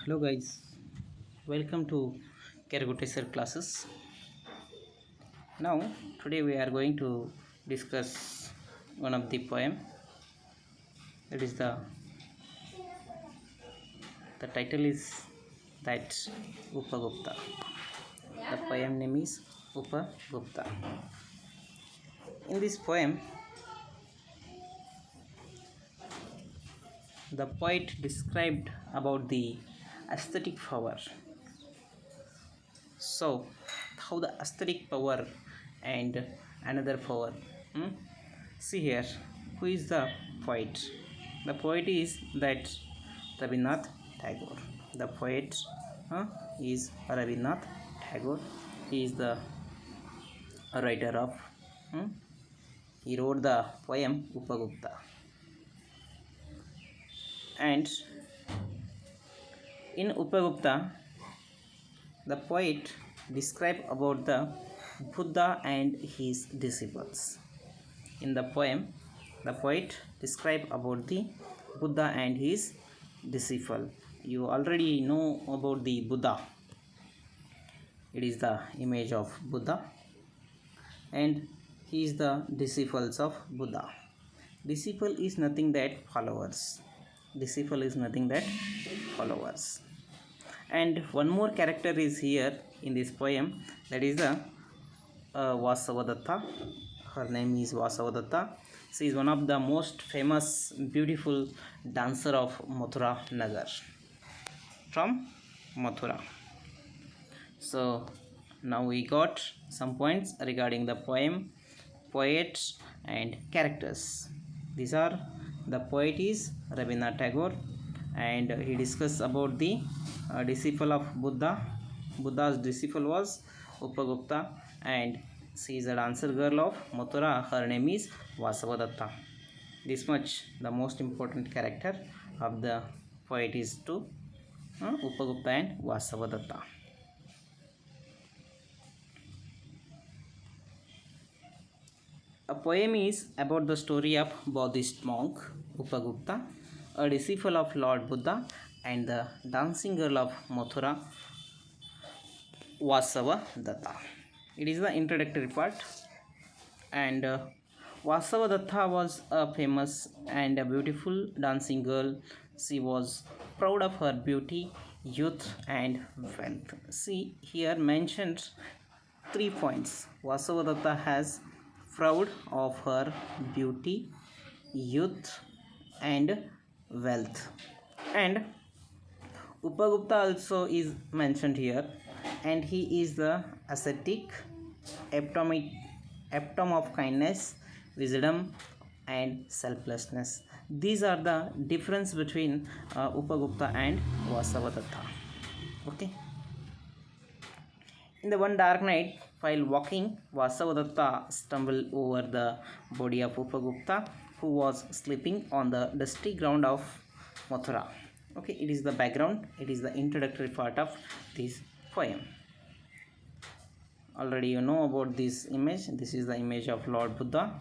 Hello guys, welcome to Kergotesser classes. Now today we are going to discuss one of the poem. That is the title is that Upagupta. The poem name is Upagupta. In this poem, the poet described about the aesthetic power. So, how the aesthetic power and another power. See here, who is the poet? The poet is that Rabindranath Tagore. The poet is Rabindranath Tagore. He is the writer of. He wrote the poem Upagupta. And in Upagupta, the poet described about the Buddha and his disciples. In the poem, the poet described about the Buddha and his disciple. You already know about the Buddha. It is the image of Buddha, and he is the disciples of Buddha. Disciple is nothing that followers. Disciple is nothing that followers. And one more character is here in this poem, that is the Vasavadatta. Her name is Vasavadatta. She is one of the most famous beautiful dancer of Mathura Nagar, from Mathura. So now we got some points regarding the poem, poet and characters. These are, the poet is Rabindranath Tagore, and he discussed about the disciple of Buddha. Buddha's disciple was Upagupta, and she is a dancer girl of Mathura. Her name is Vasavadatta. This much the most important character of the poet is to Upagupta and Vasavadatta. A poem is about the story of Buddhist monk Upagupta, a disciple of Lord Buddha, and the dancing girl of Mathura, Vasavadatta. It is the introductory part, and Vasavadatta was a famous and a beautiful dancing girl. She was proud of her beauty, youth, and wealth. See here mentioned 3 points. Vasavadatta has proud of her beauty, youth, and wealth. And Upagupta also is mentioned here, and he is the ascetic, epitome of kindness, wisdom, and selflessness. These are the difference between Upagupta and Vasavadatta. Okay. In the one dark night, while walking, Vasavadatta stumbled over the body of Upagupta, who was sleeping on the dusty ground of Mathura. Okay, it is the background, it is the introductory part of this poem. Already you know about this image. This is the image of Lord Buddha,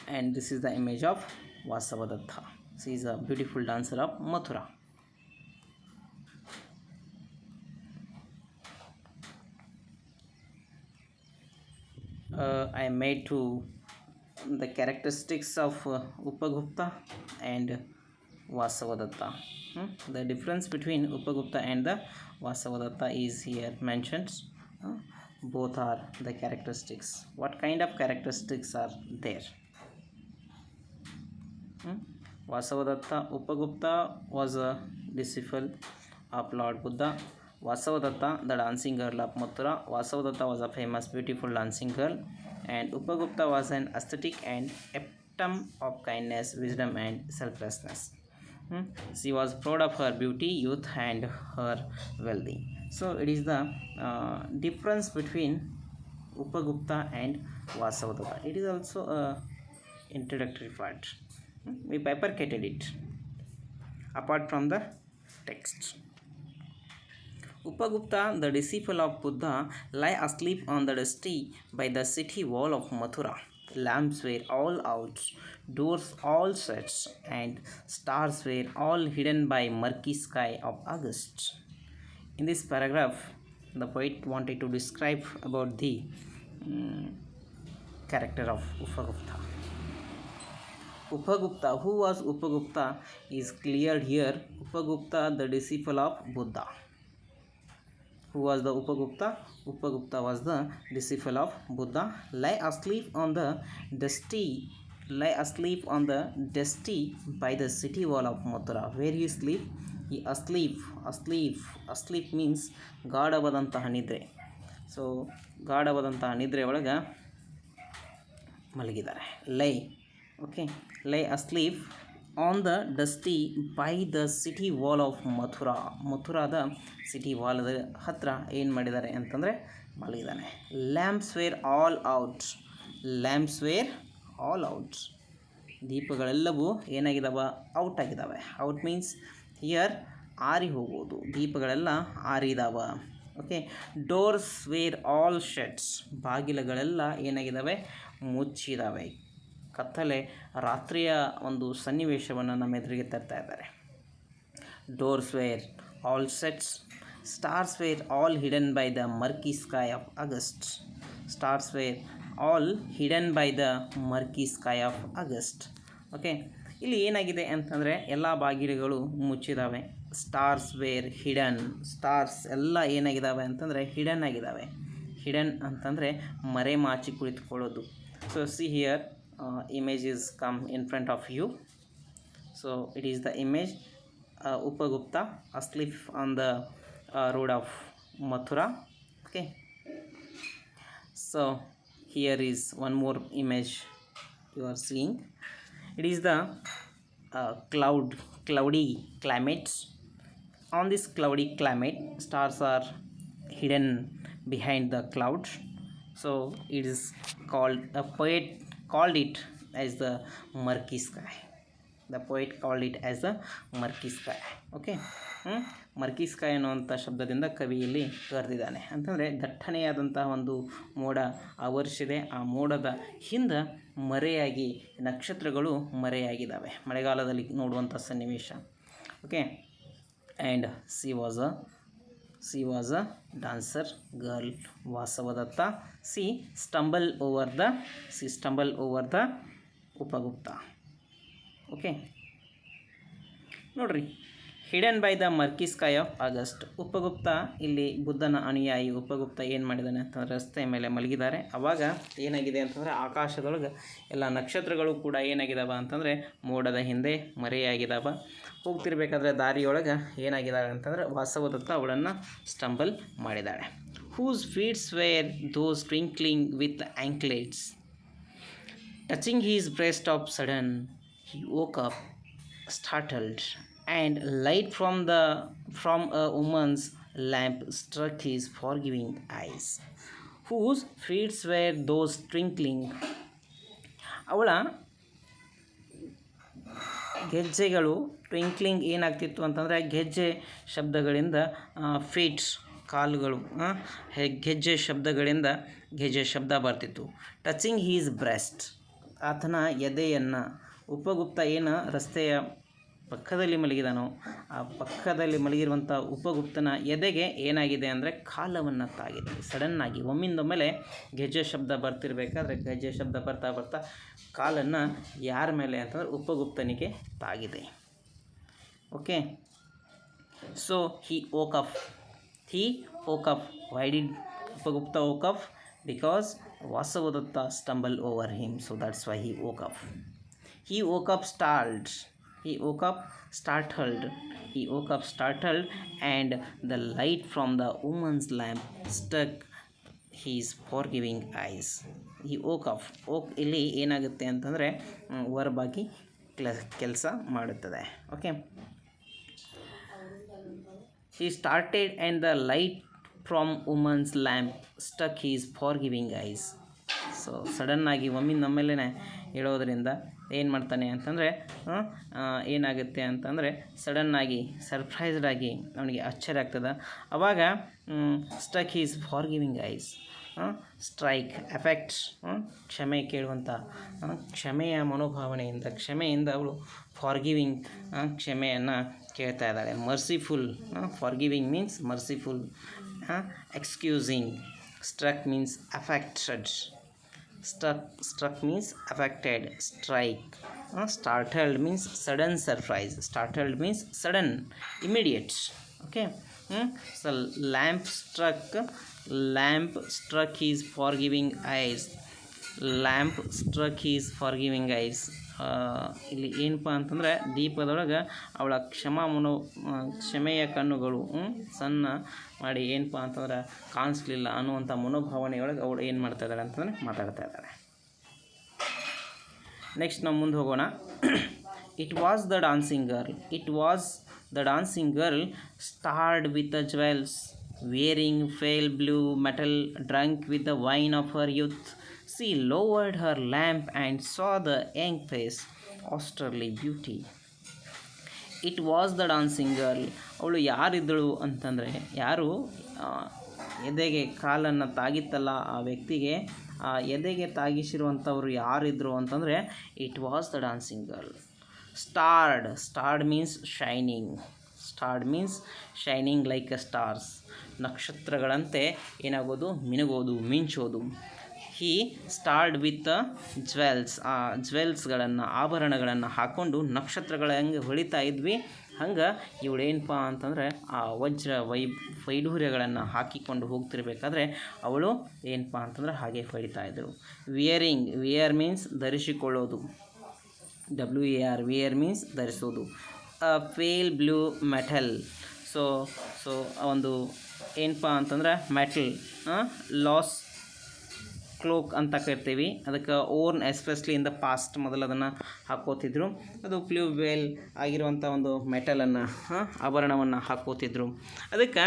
and this is the image of Vasavadatta. She is a beautiful dancer of Mathura. I made to the characteristics of Upagupta and Vasavadatta. The difference between Upagupta and the Vasavadatta is here mentioned. Both are the characteristics. What kind of characteristics are there? Vasavadatta, Upagupta was a disciple of Lord Buddha. Vasavadatta, the dancing girl of Mathura. Vasavadatta was a famous, beautiful dancing girl, and Upagupta was an aesthetic and epitome of kindness, wisdom, and selflessness. She was proud of her beauty, youth, and her wealthy. So it is the difference between Upagupta and Vasavadatta. It is also a introductory part. We bifurcated it apart from the text. Upagupta, the disciple of Buddha, lay asleep on the dusty by the city wall of Mathura. lamps were all out, doors all shut, and stars were all hidden by murky sky of August. In this paragraph, the poet wanted to describe about the character of Upagupta. Upagupta, who was Upagupta, is cleared here. Upagupta, the disciple of Buddha. Who was the Upagupta? Upagupta was the disciple of Buddha. Lie asleep on the dusty by the city wall of Mathura. Where he sleep? He asleep means ಗಾಢವಾದಂತಹ ನಿದ್ರೆ. So ಗಾಢವಾದಂತಹ ನಿದ್ರೆ ಒಳಗೆ ಮಲಗಿದ್ದಾರೆ. Lie asleep on the dusty by the city wall of Mathura. ಮಥುರಾದ city ವಾಲದ ಹತ್ರ ಏನು ಮಾಡಿದ್ದಾರೆ ಅಂತಂದರೆ ಮಲಗಿದ್ದಾನೆ. Lamps were all out. ದೀಪಗಳೆಲ್ಲವೂ ಏನಾಗಿದ್ದಾವೆ? ಔಟ್ ಆಗಿದ್ದಾವೆ. ಔಟ್ ಮೀನ್ಸ್ ಹಿಯರ್ ಆರಿ ಹೋಗೋದು. ದೀಪಗಳೆಲ್ಲ ಆರಿದಾವೆ. Okay. Doors were all shuts. ಬಾಗಿಲುಗಳೆಲ್ಲ ಏನಾಗಿದ್ದಾವೆ? ಮುಚ್ಚಿದ್ದಾವೆ. ಕತ್ತಲೆ ರಾತ್ರಿಯ ಒಂದು ಸನ್ನಿವೇಶವನ್ನು ನಮ್ಮ ಎದುರಿಗೆ ತರ್ತಾ ಇದ್ದಾರೆ. Doors were all sets, stars were all hidden by the murky sky of August. Stars were all hidden by the murky sky of August. Okay. ಇಲ್ಲಿ ಏನಾಗಿದೆ ಅಂತಂದರೆ ಎಲ್ಲ ಬಾಗಿಲುಗಳು ಮುಚ್ಚಿದ್ದಾವೆ. Stars were hidden. ಸ್ಟಾರ್ಸ್ ಎಲ್ಲ ಏನಾಗಿದ್ದಾವೆ ಅಂತಂದರೆ ಹಿಡನ್ ಆಗಿದ್ದಾವೆ. ಹಿಡನ್ ಅಂತಂದರೆ ಮರೆಮಾಚಿ ಕುಳಿತುಕೊಳ್ಳೋದು. So see here image is come in front of you. So it is the image Upagupta asleep on the road of Mathura. Okay. So here is one more image you are seeing. It is the cloudy climate. On this cloudy climate, stars are hidden behind the cloud. So it is called, a poet called it as the murky sky. The poet called it as the murky sky. Okay. Murky sky ಅನ್ನುವಂಥ ಶಬ್ದದಿಂದ ಕವಿ ಇಲ್ಲಿ ಕರೆದಿದ್ದಾನೆ. ಅಂತಂದರೆ ದಟ್ಟಣೆಯಾದಂತಹ ಒಂದು ಮೋಡ ಆವರಿಸಿದೆ. ಆ ಮೋಡದ ಹಿಂದೆ ಮರೆಯಾಗಿ ನಕ್ಷತ್ರಗಳು ಮರೆಯಾಗಿದ್ದಾವೆ. ಮಳೆಗಾಲದಲ್ಲಿ ನೋಡುವಂಥ ಸನ್ನಿವೇಶ. Okay. And C was a dancer girl, Vasavadatta. She stumbled over the Upagupta. Okay. ನೋಡ್ರಿ, hidden by the murky sky of August. Upagupta ಇಲ್ಲಿ ಬುದ್ಧನ ಅನುಯಾಯಿ ಉಪಗುಪ್ತ ಏನು ಮಾಡಿದ್ದಾನೆ ಅಂತಂದರೆ ರಸ್ತೆ ಮೇಲೆ ಮಲಗಿದ್ದಾರೆ. ಆವಾಗ ಏನಾಗಿದೆ ಅಂತಂದರೆ ಆಕಾಶದೊಳಗೆ ಎಲ್ಲ ನಕ್ಷತ್ರಗಳು ಕೂಡ ಏನಾಗಿದ್ದಾವೆ ಅಂತಂದರೆ ಮೋಡದ ಹಿಂದೆ ಮರೆಯಾಗಿದ್ದಾವೆ. ಹೋಗ್ತಿರ್ಬೇಕಾದ್ರೆ ದಾರಿಯೊಳಗೆ ಏನಾಗಿದ್ದಾಳೆ ಅಂತಂದರೆ ವಾಸವದತ್ತ ಅವಳನ್ನು ಸ್ಟಂಬಲ್ ಮಾಡಿದ್ದಾಳೆ. Whose feets were those twinkling with anklets. Touching his breast of sudden he woke up startled, and light from a woman's lamp struck his forgiving eyes. Whose feet were those twinkling? ಅವಳ ಗೆಜ್ಜೆಗಳು twinkling ಏನಾಗ್ತಿತ್ತು ಅಂತಂದರೆ ಗೆಜ್ಜೆ ಶಬ್ದಗಳಿಂದ ಫೀಟ್ಸ್ ಕಾಲುಗಳು, ಗೆಜ್ಜೆ ಶಬ್ದಗಳಿಂದ ಗೆಜ್ಜೆ ಶಬ್ದ ಬರ್ತಿತ್ತು. ಟಚಿಂಗ್ ಹೀಸ್ ಬ್ರೆಸ್ಟ್, ಆತನ ಎದೆಯನ್ನು. ಉಪಗುಪ್ತ ಏನು ರಸ್ತೆಯ ಪಕ್ಕದಲ್ಲಿ ಮಲಗಿದಾನೋ ಆ ಪಕ್ಕದಲ್ಲಿ ಮಲಗಿರುವಂಥ ಉಪಗುಪ್ತನ ಎದೆಗೆ ಏನಾಗಿದೆ ಅಂದರೆ ಕಾಲವನ್ನು ತಾಗಿದೆ. ಸಡನ್ನಾಗಿ ಒಮ್ಮಿಂದೊಮ್ಮೆಲೆ ಗೆಜ್ಜೆ ಶಬ್ದ ಬರ್ತಿರ್ಬೇಕಾದ್ರೆ ಗೆಜ್ಜೆ ಶಬ್ದ ಬರ್ತಾ ಬರ್ತಾ ಕಾಲನ್ನು ಯಾರ ಮೇಲೆ ಅಂತಂದರೆ ಉಪಗುಪ್ತನಿಗೆ ತಾಗಿದೆ. Okay. So he woke up. Why did Upagupta woke up? Because Vasavadatta stumbled over him, so that's why he woke up. He woke up startled, and the light from the woman's lamp struck his forgiving eyes. He woke up. ಇಲ್ಲಿ ಏನಾಗುತ್ತೆ ಅಂತಂದರೆ ಹೊರಬಾಗಿ ಕೆಲಸ ಮಾಡುತ್ತದೆ. Okay. He started, and the light from woman's lamp struck his forgiving eyes. So ಸಡನ್ನಾಗಿ ಒಮ್ಮಿಂದೊಮ್ಮೆಲೇ ಹೇಳೋದ್ರಿಂದ ಏನು ಮಾಡ್ತಾನೆ ಅಂತಂದರೆ ಏನಾಗುತ್ತೆ ಅಂತಂದರೆ ಸಡನ್ನಾಗಿ ಸರ್ಪ್ರೈಸ್ಡಾಗಿ ಅವನಿಗೆ ಆಶ್ಚರ್ಯ ಆಗ್ತದೆ. ಆವಾಗ stuck his forgiving eyes, strike effect ಕ್ಷಮೆ ಕೇಳುವಂಥ ಕ್ಷಮೆಯ ಮನೋಭಾವನೆಯಿಂದ ಕ್ಷಮೆಯಿಂದ ಅವಳು ಫಾರ್ಗಿವಿಂಗ್ ಕ್ಷಮೆಯನ್ನು ಕೇಳ್ತಾ ಇದ್ದಾಳೆ. Merciful forgiving means merciful. Excusing struck means affected. Struck means affected. Strike. Startled means sudden surprise. Startled means sudden immediate. Okay. So lamp struck is forgiving eyes. Lamp struck is forgiving eyes. ಇಲ್ಲಿ ಏನಪ್ಪ ಅಂತಂದರೆ ದೀಪದೊಳಗೆ ಅವಳ ಕ್ಷಮೆಯ ಕಣ್ಣುಗಳು ಸಣ್ಣ ಮಾಡಿ ಏನಪ್ಪ ಅಂತಂದ್ರೆ ಕಾಣಿಸ್ಲಿಲ್ಲ ಅನ್ನುವಂಥ ಮನೋಭಾವನೆಯೊಳಗೆ ಅವಳು ಏನು ಮಾಡ್ತಾ ಇದ್ದಾಳೆ ಅಂತಂದರೆ ಮಾತಾಡ್ತಾ ಇದ್ದಾಳೆ. ನೆಕ್ಸ್ಟ್ ನಾವು ಮುಂದೆ ಹೋಗೋಣ. It was the dancing girl starred with the jewels, wearing pale blue metal, drunk with the wine of her youth. She lowered her lamp and saw the young face, austerely beauty. It was the dancing girl. ಅವಳು ಯಾರಿದ್ದಳು ಅಂತಂದರೆ, ಯಾರು ಎದೆಗೆ ಕಾಲನ್ನು ತಾಗಿತ್ತಲ್ಲ ಆ ವ್ಯಕ್ತಿಗೆ, ಆ ಎದೆಗೆ ತಾಗಿಸಿರುವಂಥವ್ರು ಯಾರಿದ್ರು ಅಂತಂದರೆ it was the dancing girl. Starred means shining like a stars. ನಕ್ಷತ್ರಗಳಂತೆ ಏನಾಗೋದು, ಮಿನುಗೋದು, ಮಿಂಚೋದು. He starred with jewels. ಆ ಜ್ವೆಲ್ಸ್ಗಳನ್ನು, ಆಭರಣಗಳನ್ನು ಹಾಕ್ಕೊಂಡು ನಕ್ಷತ್ರಗಳ ಹೆಂಗೆ ಹೊಳಿತಾ ಇದ್ವಿ ಹಂಗೆ ಇವಳು ಏನಪ್ಪ ಅಂತಂದರೆ ಆ ವಜ್ರ ವೈಢೂರ್ಯಗಳನ್ನು ಹಾಕಿಕೊಂಡು ಹೋಗ್ತಿರ್ಬೇಕಾದ್ರೆ ಅವಳು ಏನಪ್ಪ ಅಂತಂದ್ರೆ ಹಾಗೆ ಹೊಳಿತಾ ಇದ್ದರು. ವಿಯರ್ ಮೀನ್ಸ್ ಧರಿಸಿಕೊಳ್ಳೋದು. ವಿಯರ್ ಮೀನ್ಸ್ ಧರಿಸೋದು. Pale blue metal. ಸೊ ಒಂದು ಏನಪ್ಪ ಅಂತಂದ್ರೆ ಮೆಟಲ್ ಲಾಸ್ ಕ್ಲೋಕ್ ಅಂತ ಕರಿತೀವಿ ಅದಕ್ಕೆ. Worn especially in the past ಮೊದಲು ಅದನ್ನು ಹಾಕೋತಿದ್ರು. ಅದು ಬ್ಲೂ ವೇಲ್ ಆಗಿರುವಂಥ ಒಂದು ಮೆಟಲನ್ನು ಆಭರಣವನ್ನು ಹಾಕೋತಿದ್ರು. ಅದಕ್ಕೆ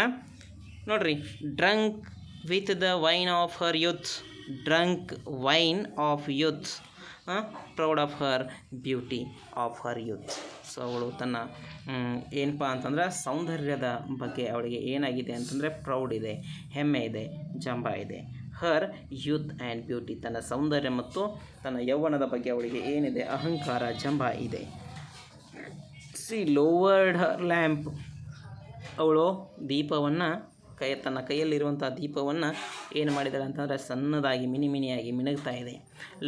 ನೋಡ್ರಿ, drunk with the wine of her youth. Proud of her beauty of her youth. So ಅವಳು ತನ್ನ ಏನಪ್ಪ ಅಂತಂದ್ರೆ ಸೌಂದರ್ಯದ ಬಗ್ಗೆ ಅವಳಿಗೆ ಏನಾಗಿದೆ ಅಂತಂದರೆ ಪ್ರೌಡ್ ಇದೆ, ಹೆಮ್ಮೆ ಇದೆ, ಜಂಬ ಇದೆ. ಹರ್ ಯೂತ್ ಆ್ಯಂಡ್ ಬ್ಯೂಟಿ, ತನ್ನ ಸೌಂದರ್ಯ ಮತ್ತು ತನ್ನ ಯೌವನದ ಬಗ್ಗೆ ಅವಳಿಗೆ ಏನಿದೆ, ಅಹಂಕಾರ, ಜಂಬ ಇದೆ. C lowered her lamp. ಅವಳು ದೀಪವನ್ನು ತನ್ನ ಕೈಯಲ್ಲಿರುವಂಥ ದೀಪವನ್ನು ಏನು ಮಾಡಿದಾಳೆ ಅಂತಂದರೆ ಸಣ್ಣದಾಗಿ ಮಿನಿಯಾಗಿ ಮಿನುಗ್ತಾ ಇದೆ.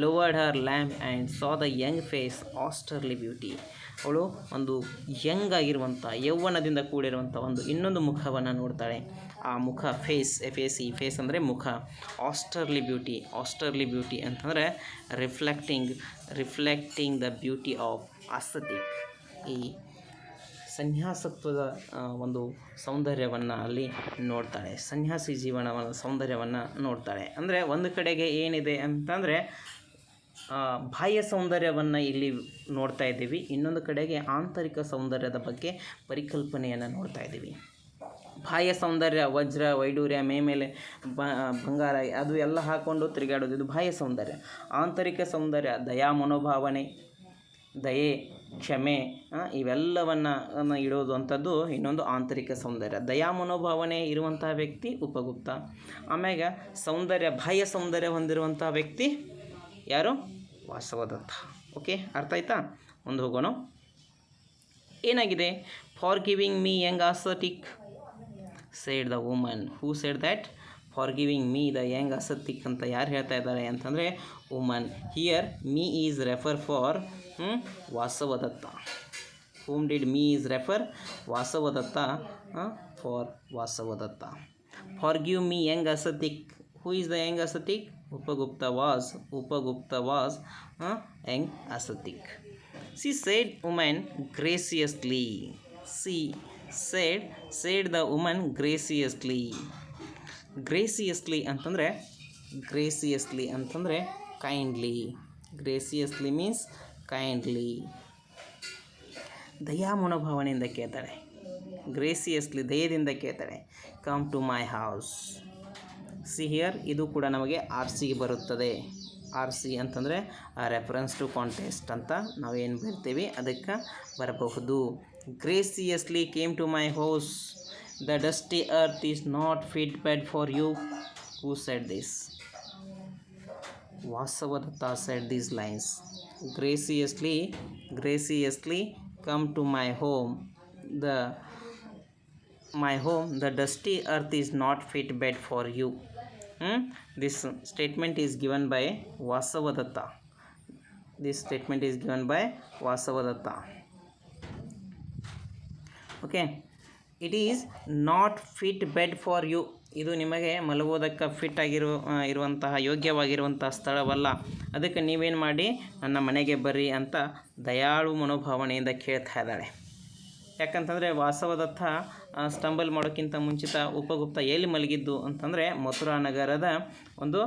Lowered her lamp and saw the young face austerely beauty. ಅವಳು ಒಂದು ಯಂಗ್ ಆಗಿರುವಂಥ ಯೌವನದಿಂದ ಕೂಡಿರುವಂಥ ಇನ್ನೊಂದು ಮುಖವನ್ನು ನೋಡ್ತಾಳೆ. ಆ ಮುಖ ಫೇಸ್ ಅಂದರೆ ಮುಖ. ಆಸ್ಟರ್ಲಿ ಬ್ಯೂಟಿ ಅಂತಂದರೆ reflecting the beauty of aesthetic. ಈ ಸನ್ಯಾಸತ್ವದ ಒಂದು ಸೌಂದರ್ಯವನ್ನು ಅಲ್ಲಿ ನೋಡ್ತಾಳೆ. ಸನ್ಯಾಸಿ ಜೀವನದ ಸೌಂದರ್ಯವನ್ನು ನೋಡ್ತಾಳೆ. ಅಂದರೆ ಒಂದು ಕಡೆಗೆ ಏನಿದೆ ಅಂತಂದರೆ ಬಾಹ್ಯ ಸೌಂದರ್ಯವನ್ನು ಇಲ್ಲಿ ನೋಡ್ತಾ ಇದ್ದೀವಿ, ಇನ್ನೊಂದು ಕಡೆಗೆ ಆಂತರಿಕ ಸೌಂದರ್ಯದ ಬಗ್ಗೆ ಪರಿಕಲ್ಪನೆಯನ್ನು ನೋಡ್ತಾ ಇದ್ದೀವಿ. ಬಾಹ್ಯ ಸೌಂದರ್ಯ ವಜ್ರ ವೈಡೂರ್ಯ ಮೇಲೆ ಬಂಗಾರ ಅದು ಎಲ್ಲ ಹಾಕ್ಕೊಂಡು ತಿರುಗಾಡೋದು, ಇದು ಬಾಹ್ಯ ಸೌಂದರ್ಯ. ಆಂತರಿಕ ಸೌಂದರ್ಯ ದಯಾ ಮನೋಭಾವನೆ, ದಯೆ, ಕ್ಷಮೆ ಇವೆಲ್ಲವನ್ನು ಇಡೋದು ಅಂಥದ್ದು ಇನ್ನೊಂದು ಆಂತರಿಕ ಸೌಂದರ್ಯ. ದಯಾ ಮನೋಭಾವನೆ ಇರುವಂತಹ ವ್ಯಕ್ತಿ ಉಪಗುಪ್ತ. ಆಮ್ಯಾಗ ಬಾಹ್ಯ ಸೌಂದರ್ಯ ಹೊಂದಿರುವಂಥ ವ್ಯಕ್ತಿ ಯಾರು? ವಾಸವದತ್ತ. ಓಕೆ, ಅರ್ಥ ಆಯ್ತಾ? ಮುಂದೆ ಹೋಗೋಣ. ಏನಾಗಿದೆ? For giving me young ascetic said the woman. Who said that? For giving me the young ascetic ಅಂತ ಯಾರು ಹೇಳ್ತಾ ಇದ್ದಾರೆ ಅಂತಂದರೆ woman. Here me is refer for Vasavadatta. whom did me is refer? Vasavadatta. For Vasavadatta. Forgive me young ascetic. Who is the young ascetic? Upagupta was young ascetic. She said woman graciously. She said the woman graciously. Graciously ಅಂತಂದರೆ kindly. Graciously means kindly. ದಯಾ ಮನೋಭಾವನೆಯಿಂದ ಕೇಳ್ತಾಳೆ. Graciously ದಯದಿಂದ ಕೇಳ್ತಾಳೆ. Come to my house. See here, ಇದು ಕೂಡ ನಮಗೆ ಆರ್ಸಿಗೆ ಬರುತ್ತದೆ. ಆರ್ಸಿ ಅಂತಂದರೆ ರೆಫರೆನ್ಸ್ ಟು ಕಾಂಟೆಸ್ಟ್ ಅಂತ ನಾವೇನು ಬರ್ತೀವಿ ಅದಕ್ಕೆ ಬರಬಹುದು. Graciously came to my house. The dusty earth is not fit bed for you. Who said this? Vasavadatta said these lines. Graciously come to my home. The dusty earth is not fit bed for you. This statement is given by Vasavadatta. Okay, it is not fit bed for you. ಇದು ನಿಮಗೆ ಮಲಗೋದಕ್ಕೆ fit ಇರುವಂತಹ ಯೋಗ್ಯವಾಗಿರುವಂತಹ ಸ್ಥಳವಲ್ಲ. ಅದಕ್ಕೆ ನೀವೇನು ಮಾಡಿ ನನ್ನ ಮನೆಗೆ ಬರ್ರಿ ಅಂತ ದಯಾಳು ಮನೋಭಾವನೆಯಿಂದ ಕೇಳ್ತಾ ಇದ್ದಾಳೆ. ಯಾಕಂತಂದರೆ ವಾಸವದತ್ತ ಸ್ಟಂಬಲ್ ಮಾಡೋಕ್ಕಿಂತ ಮುಂಚಿತ ಉಪಗುಪ್ತ ಎಲ್ಲಿ ಮಲಗಿದ್ದು ಅಂತಂದರೆ ಮಥುರಾ ನಗರದ ಒಂದು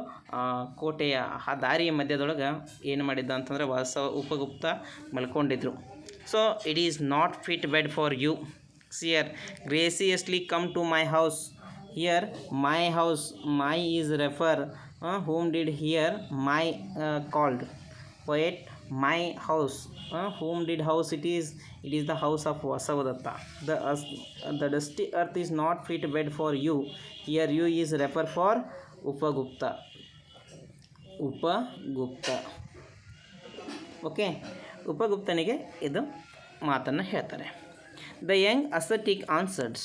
ಕೋಟೆಯ ಆ ದಾರಿಯ ಮಧ್ಯದೊಳಗೆ ಏನು ಮಾಡಿದ್ದ ಅಂತಂದರೆ ಉಪಗುಪ್ತ ಮಲ್ಕೊಂಡಿದ್ರು. So it is not fit bed for you. Here, graciously come to my house. Here, my house, my is refer. Whom did here my called? Poet, my house. Whom did house it is? It is the house of Vasavadatta. The dusty earth is not fit bed for you. Here, you is refer for Upagupta. Okay, ಉಪಗುಪ್ತನಿಗೆ ಇದು ಮಾತನ್ನು ಹೇಳ್ತಾರೆ. The young ascetic answers.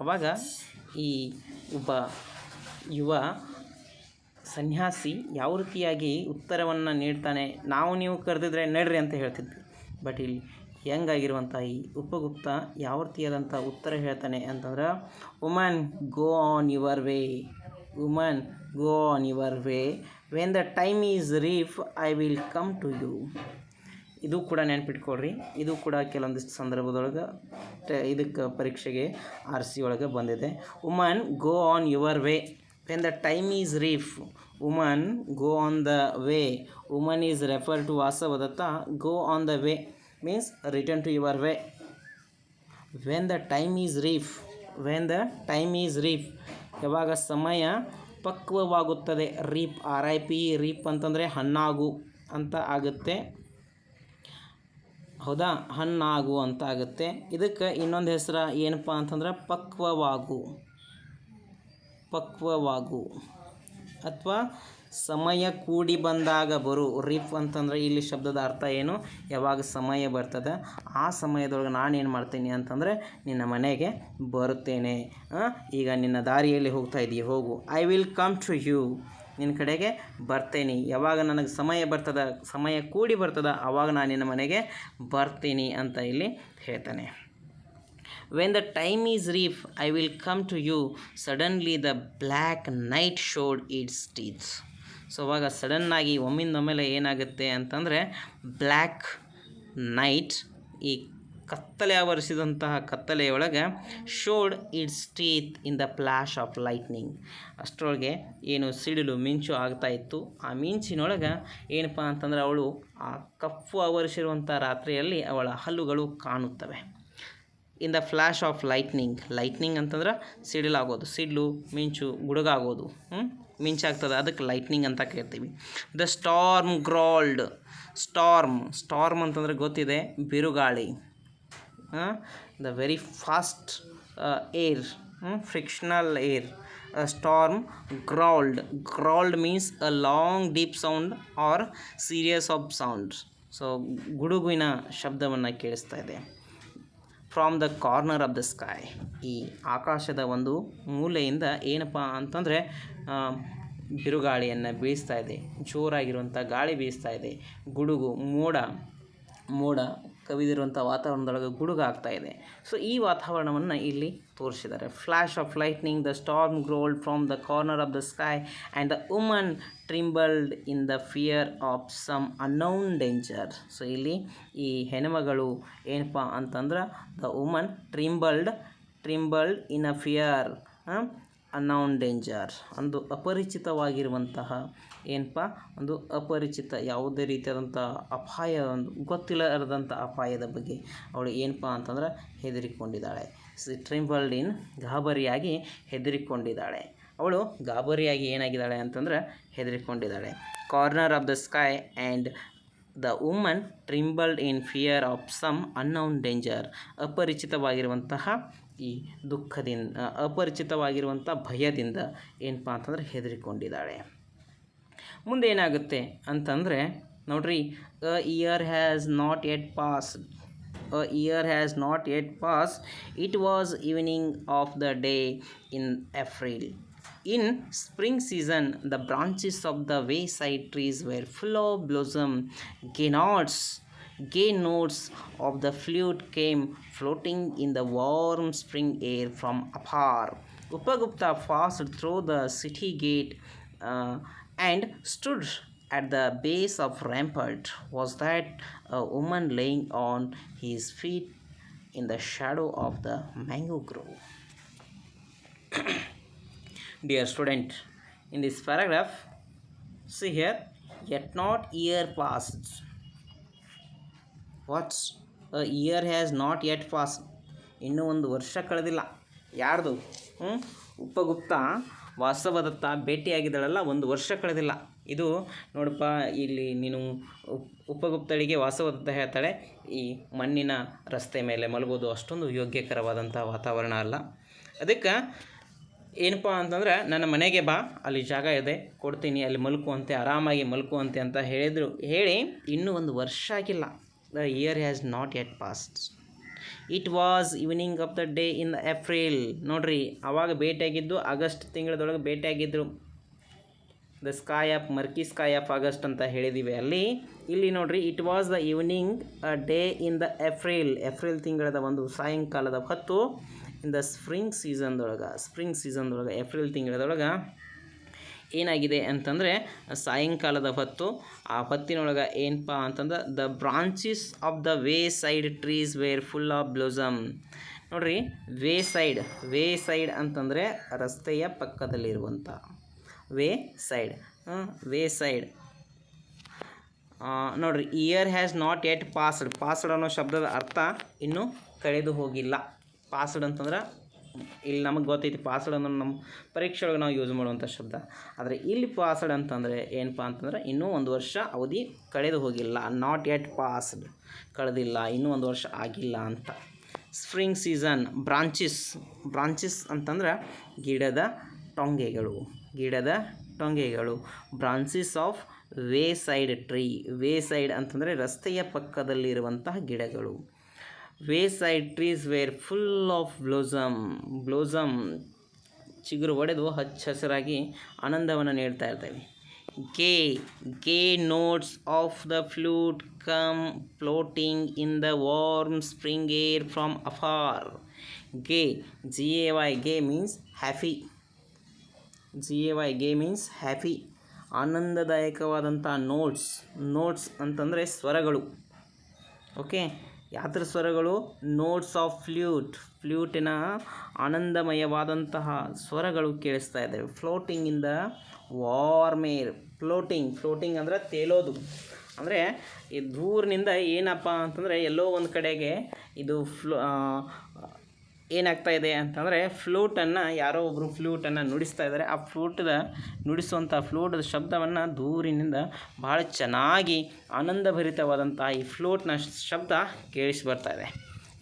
ಆವಾಗ ಈ ಒಬ್ಬ ಯುವ ಸನ್ಯಾಸಿ ಯಾವ ರೀತಿಯಾಗಿ ಉತ್ತರವನ್ನು ನೀಡ್ತಾನೆ. ನೀವು ಕರೆದಿದ್ರೆ ನಡ್ರಿ ಅಂತ ಹೇಳ್ತಿದ್ವಿ. ಬಟ್ ಇಲ್ಲಿ ಯಂಗಾಗಿರುವಂಥ ಈ ಉಪಗುಪ್ತ ಯಾವ ರೀತಿಯಾದಂಥ ಉತ್ತರ ಹೇಳ್ತಾನೆ ಅಂತಂದ್ರೆ, woman go on your way, when the time is ripe I will come to you. ಇದು ಕೂಡ ನೆನ್ಪಿಟ್ಕೊಳ್ರಿ. ಇದು ಕೂಡ ಕೆಲವೊಂದಿಷ್ಟು ಸಂದರ್ಭದೊಳಗೆ ಇದಕ್ಕೆ ಪರೀಕ್ಷೆಗೆ RC ಒಳಗೆ ಬಂದಿದೆ. Woman go on your way when the time is ripe. Woman go on the way. Woman is refer to Vasavadatta. Go on the way means return to your way. When the time is ripe, ಯಾವಾಗ ಸಮಯ ಪಕ್ವವಾಗುತ್ತದೆ. RIP reap ಅಂತಂದರೆ ಹಣ್ಣಾಗು ಅಂತ ಆಗುತ್ತೆ. ಹೌದಾ, ಹಣ್ಣಾಗು ಅಂತ ಆಗುತ್ತೆ. ಇದಕ್ಕೆ ಇನ್ನೊಂದು ಹೆಸರು ಏನಪ್ಪ ಅಂತಂದ್ರೆ ಪಕ್ವವಾಗು ಅಥವಾ ಸಮಯ ಕೂಡಿ ಬಂದಾಗ ಬರು. ರೀಫ್ ಅಂತಂದರೆ ಇಲ್ಲಿ ಶಬ್ದದ ಅರ್ಥ ಏನು, ಯಾವಾಗ ಸಮಯ ಬರ್ತದೆ ಆ ಸಮಯದೊಳಗೆ ನಾನೇನು ಮಾಡ್ತೀನಿ ಅಂತಂದರೆ ನಿನ್ನ ಮನೆಗೆ ಬರುತ್ತೇನೆ. ಈಗ ನಿನ್ನ ದಾರಿಯಲ್ಲಿ ಹೋಗ್ತಾ ಇದೀಯ, ಹೋಗು. I will come to you, ನಿನ್ನ ಕಡೆಗೆ ಬರ್ತೇನೆ. ಯಾವಾಗ ನನಗೆ ಸಮಯ ಕೂಡಿ ಬರ್ತದ ಆವಾಗ ನಾನು ನಿನ್ನ ಮನೆಗೆ ಬರ್ತೀನಿ ಅಂತ ಇಲ್ಲಿ ಹೇಳ್ತಾನೆ. When the time is ripe I will come to you. Suddenly the black night showed its teeths. So ಅವಾಗ ಸಡನ್ನಾಗಿ ಒಮ್ಮಿಂದೊಮ್ಮೆಲೆ ಏನಾಗುತ್ತೆ ಅಂತಂದರೆ ಬ್ಲ್ಯಾಕ್ ನೈಟ್, ಈ ಕತ್ತಲೆ ಆವರಿಸಿದಂತಹ ಕತ್ತಲೆಯೊಳಗೆ showed its teeth in the flash of lightning. ಅಷ್ಟರೊಳಗೆ ಏನು ಸಿಡಿಲು ಮಿಂಚು ಆಗ್ತಾಯಿತ್ತು. ಆ ಮಿಂಚಿನೊಳಗೆ ಏನಪ್ಪ ಅಂತಂದರೆ ಅವಳು ಆ ಕಪ್ಪು ಆವರಿಸಿರುವಂಥ ರಾತ್ರಿಯಲ್ಲಿ ಅವಳ ಹಲ್ಲುಗಳು ಕಾಣುತ್ತವೆ. ಇನ್ ದ ಫ್ಲ್ಯಾಶ್ ಆಫ್ ಲೈಟ್ನಿಂಗ್ ಅಂತಂದ್ರೆ ಸಿಡಿಲಾಗೋದು, ಸಿಡಿಲು ಮಿಂಚು ಗುಡುಗಾಗೋದು, ಮಿಂಚಾಗ್ತದೆ, ಅದಕ್ಕೆ ಲೈಟ್ನಿಂಗ್ ಅಂತ ಕೇಳ್ತೀವಿ. The storm ಗ್ರಾಲ್ಡ್. ಸ್ಟಾರ್ಮ್ ಅಂತಂದರೆ ಗೊತ್ತಿದೆ, ಬಿರುಗಾಳಿ. The very fast air, frictional air. A storm growled means a long deep sound or series of sounds. So ಗುಡುಗುವಿನ ಶಬ್ದವನ್ನು ಕೇಳಿಸ್ತಾ ಇದೆ. From the corner of the sky, ಈ ಆಕಾಶದ ಒಂದು ಮೂಲೆಯಿಂದ ಏನಪ್ಪ ಅಂತಂದರೆ ಬಿರುಗಾಳಿಯನ್ನು ಬೀಸ್ತಾ ಇದೆ, ಜೋರಾಗಿರುವಂಥ ಗಾಳಿ ಬೀಸ್ತಾ ಇದೆ. ಗುಡುಗು, ಮೋಡ ಕವಿದಿರುವಂಥ ವಾತಾವರಣದೊಳಗೆ ಗುಡುಗಾಗ್ತಾ ಇದೆ. ಸೊ ಈ ವಾತಾವರಣವನ್ನು ಇಲ್ಲಿ ತೋರಿಸಿದ್ದಾರೆ. Flash of lightning, the storm growled from the corner of the sky and the woman trembled in the fear of some unknown danger. So ಇಲ್ಲಿ ಈ ಹೆಣ್ಮಗಳು ಏನಪ್ಪ ಅಂತಂದ್ರೆ the woman trembled in a fear unknown danger, ಒಂದು ಅಪರಿಚಿತವಾಗಿರುವಂತಹ ಏನಪ್ಪ ಒಂದು ಅಪರಿಚಿತ ಯಾವುದೇ ರೀತಿಯಾದಂಥ ಅಪಾಯ, ಒಂದು ಗೊತ್ತಿಲ್ಲದಂಥ ಅಪಾಯದ ಬಗ್ಗೆ ಅವಳು ಏನಪ್ಪ ಅಂತಂದ್ರೆ ಹೆದರಿಕೊಂಡಿದ್ದಾಳೆ. ಟ್ರಿಂಬಲ್ಡ್ ಇನ್ ಗಾಬರಿಯಾಗಿ ಹೆದರಿಕೊಂಡಿದ್ದಾಳೆ. ಅವಳು ಗಾಬರಿಯಾಗಿ ಏನಾಗಿದ್ದಾಳೆ ಅಂತಂದ್ರೆ ಹೆದರಿಕೊಂಡಿದ್ದಾಳೆ. Corner of the sky and the woman trembled in fear of some unknown danger. ಅಪರಿಚಿತವಾಗಿರುವಂತಹ ಈ ದುಃಖದಿಂದ, ಅಪರಿಚಿತವಾಗಿರುವಂಥ ಭಯದಿಂದ ಏನಪ್ಪ ಅಂತಂದರೆ ಹೆದರಿಕೊಂಡಿದ್ದಾಳೆ. ಮುಂದೆ ಏನಾಗುತ್ತೆ ಅಂತಂದರೆ ನೋಡ್ರಿ, a year has not yet passed. A year has not yet passed. It was evening of the day in April. In spring season, the branches of the wayside trees were full of blossom. Gay notes of the flute came floating in the warm spring air from afar. Upagupta passed through the city gate and stood at the base of rampart. Was that a woman laying on his feet in the shadow of the mango grove? Dear student, in this paragraph, see here, yet not year passed. What? A year has not yet passed. ಇನ್ನೂ ಒಂದು ವರ್ಷ ಕಳೆದಿಲ್ಲ. ಯಾರ್ದು? ಉಪಗುಪ್ತ ವಾಸವದತ್ತ ಭೇಟಿಯಾಗಿದ್ದಳಲ್ಲ, ಒಂದು ವರ್ಷ ಕಳೆದಿಲ್ಲ. ಇದು ನೋಡಪ್ಪ, ಇಲ್ಲಿ ನೀನು ಉಪಗುಪ್ತಳಿಗೆ ವಾಸವದತ್ತ ಹೇಳ್ತಾಳೆ, ಈ ಮಣ್ಣಿನ ರಸ್ತೆ ಮೇಲೆ ಮಲಗೋದು ಅಷ್ಟೊಂದು ಯೋಗ್ಯಕರವಾದಂಥ ವಾತಾವರಣ ಅಲ್ಲ. ಅದಕ್ಕೆ ಏನಪ್ಪ ಅಂತಂದ್ರೆ, ನನ್ನ ಮನೆಗೆ ಬಾ, ಅಲ್ಲಿ ಜಾಗ ಇದೆ, ಕೊಡ್ತೀನಿ, ಅಲ್ಲಿ ಮಲ್ಕುವಂತೆ, ಆರಾಮಾಗಿ ಮಲ್ಕುವಂತೆ ಅಂತ ಹೇಳಿ ಇನ್ನೂ ಒಂದು ವರ್ಷ ಆಗಿಲ್ಲ. The year has not yet passed. It was evening of the day in the April. ನೋಡ್ರಿ, ಆವಾಗ ಭೇಟಿಯಾಗಿದ್ದು ಆಗಸ್ಟ್ ತಿಂಗಳದೊಳಗೆ ಭೇಟಿಯಾಗಿದ್ದರು. The sky of murky sky of August ಅಂತ ಹೇಳಿದ್ದೀವಿ ಅಲ್ಲಿ. ಇಲ್ಲಿ ನೋಡ್ರಿ, it was the evening a day in the April ತಿಂಗಳದ ಒಂದು ಸಾಯಂಕಾಲದ ಹೊತ್ತು. ಇನ್ ದ ಸ್ಪ್ರಿಂಗ್ ಸೀಸನ್ದೊಳಗೆ ಏಪ್ರಿಲ್ ತಿಂಗಳದೊಳಗೆ ಏನಾಗಿದೆ ಅಂತಂದರೆ, ಸಾಯಂಕಾಲದ ಹೊತ್ತು. ಆ ಹೊತ್ತಿನೊಳಗೆ ಏನಪ್ಪ ಅಂತಂದ್ರೆ, the branches of the way side trees were full of blossom. ನೋಡ್ರಿ, ವೇ ಸೈಡ್ ಅಂತಂದರೆ ರಸ್ತೆಯ ಪಕ್ಕದಲ್ಲಿರುವಂಥ ವೇ ಸೈಡ್. ನೋಡ್ರಿ, year has not yet passed ಅನ್ನೋ ಶಬ್ದದ ಅರ್ಥ ಇನ್ನೂ ಕಳೆದು ಹೋಗಿಲ್ಲ. ಪಾಸ್ಡ್ ಅಂತಂದ್ರೆ ಇಲ್ಲಿ ನಮಗೆ ಗೊತ್ತೈತಿ, ಪಾಸ್ಡ್ ಅಂದ್ರೆ ನಮ್ಮ ಪರೀಕ್ಷೆ ಒಳಗೆ ನಾವು ಯೂಸ್ ಮಾಡುವಂಥ ಶಬ್ದ. ಆದರೆ ಇಲ್ಲಿ ಪಾಸ್ಡ್ ಅಂತಂದರೆ ಏನಪ್ಪ ಅಂತಂದ್ರೆ, ಇನ್ನೂ ಒಂದು ವರ್ಷ ಅವಧಿ ಕಳೆದು ಹೋಗಿಲ್ಲ. ನಾಟ್ ಯೆಟ್ ಪಾಸ್ಡ್, ಕಳೆದಿಲ್ಲ, ಇನ್ನೂ ಒಂದು ವರ್ಷ ಆಗಿಲ್ಲ ಅಂತ. ಸ್ಪ್ರಿಂಗ್ ಸೀಸನ್, ಬ್ರಾಂಚಸ್ ಅಂತಂದ್ರೆ ಗಿಡದ ಟೊಂಗೆಗಳು. ಬ್ರಾಂಚಸ್ ಆಫ್ ವೇ ಸೈಡ್ ಅಂತಂದರೆ ರಸ್ತೆಯ ಪಕ್ಕದಲ್ಲಿರುವಂತಹ ಗಿಡಗಳು. Way side trees were full of blossom. ಚಿಗುರು ಒಡೆದು ಹಚ್ಚ ಹಸಿರಾಗಿ ಆನಂದವನ್ನು ನೀಡ್ತಾ ಇರ್ತವೆ. Gay notes of the flute come floating in the warm spring air from afar. Gay, G-A-Y, ಗೇ ಮೀನ್ಸ್ ಹ್ಯಾಪಿ. ಆನಂದದಾಯಕವಾದಂಥ ನೋಟ್ಸ್ ಅಂತಂದರೆ ಸ್ವರಗಳು. ಓಕೆ, ಯಾತ್ರ ಸ್ವರಗಳು? ನೋಟ್ಸ್ ಆಫ್ ಫ್ಲ್ಯೂಟಿನ ಆನಂದಮಯವಾದಂತಹ ಸ್ವರಗಳು ಕೇಳಿಸ್ತಾ ಇದ್ದಾವೆ. Floating in the warm air. Floating ಅಂದರೆ ತೇಲೋದು. ಅಂದರೆ ಈ ದೂರಿನಿಂದ ಏನಪ್ಪ ಅಂತಂದರೆ, ಎಲ್ಲೋ ಒಂದು ಕಡೆಗೆ ಇದು ಏನಾಗ್ತಾ ಇದೆ ಅಂತಂದರೆ, ಯಾರೋ ಒಬ್ಬರು ಫ್ಲೂಟನ್ನು ನುಡಿಸ್ತಾ ಇದ್ದಾರೆ. ಆ ನುಡಿಸುವಂಥ ಫ್ಲೂಟದ ಶಬ್ದವನ್ನು ದೂರಿನಿಂದ ಭಾಳ ಚೆನ್ನಾಗಿ ಆನಂದಭರಿತವಾದಂಥ ಈ ಫ್ಲೂಟ್ನ ಶಬ್ದ ಕೇಳಿಸಿ ಬರ್ತಾ ಇದೆ.